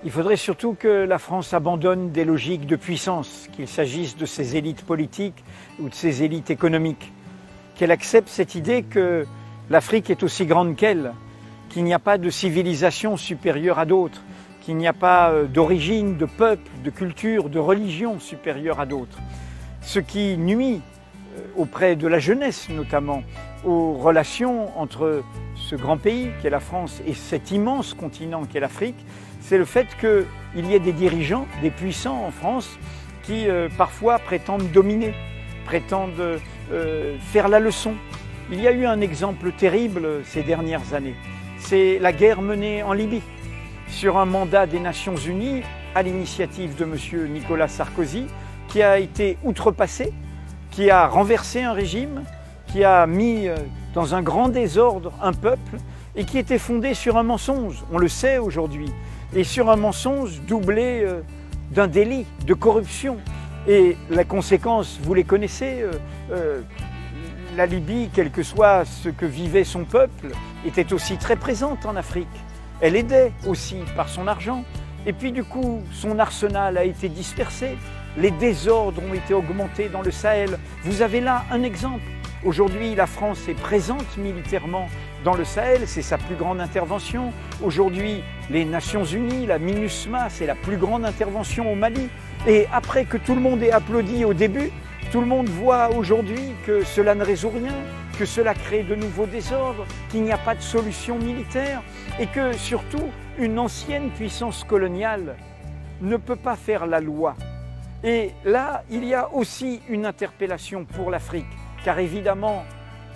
Il faudrait surtout que la France abandonne des logiques de puissance, qu'il s'agisse de ses élites politiques ou de ses élites économiques. Qu'elle accepte cette idée que l'Afrique est aussi grande qu'elle, qu'il n'y a pas de civilisation supérieure à d'autres, qu'il n'y a pas d'origine, de peuple, de culture, de religion supérieure à d'autres. Ce qui nuit auprès de la jeunesse notamment aux relations entre ce grand pays qu'est la France et cet immense continent qu'est l'Afrique, c'est le fait qu'il y ait des dirigeants, des puissants en France qui parfois prétendent dominer, prétendent faire la leçon. Il y a eu un exemple terrible ces dernières années, c'est la guerre menée en Libye sur un mandat des Nations Unies à l'initiative de M. Nicolas Sarkozy qui a été outrepassé, qui a renversé un régime, qui a mis dans un grand désordre un peuple et qui était fondé sur un mensonge, on le sait aujourd'hui, et sur un mensonge doublé d'un délit de corruption. Et la conséquence, vous les connaissez, la Libye, quel que soit ce que vivait son peuple, était aussi très présente en Afrique. Elle aidait aussi par son argent. Et puis du coup, son arsenal a été dispersé. Les désordres ont été augmentés dans le Sahel. Vous avez là un exemple. Aujourd'hui, la France est présente militairement dans le Sahel, c'est sa plus grande intervention. Aujourd'hui, les Nations Unies, la MINUSMA, c'est la plus grande intervention au Mali. Et après que tout le monde ait applaudi au début, tout le monde voit aujourd'hui que cela ne résout rien, que cela crée de nouveaux désordres, qu'il n'y a pas de solution militaire et que surtout, une ancienne puissance coloniale ne peut pas faire la loi. Et là, il y a aussi une interpellation pour l'Afrique, car évidemment,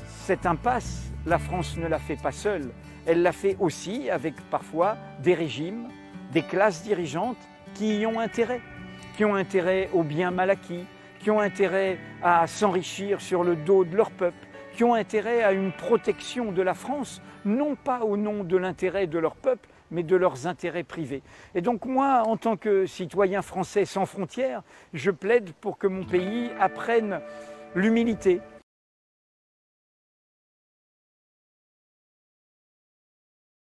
cette impasse, la France ne la fait pas seule, elle la fait aussi avec parfois des régimes, des classes dirigeantes qui y ont intérêt au bien mal acquis, qui ont intérêt à s'enrichir sur le dos de leur peuple, qui ont intérêt à une protection de la France, non pas au nom de l'intérêt de leur peuple, mais de leurs intérêts privés. Et donc moi, en tant que citoyen français sans frontières, je plaide pour que mon pays apprenne l'humilité,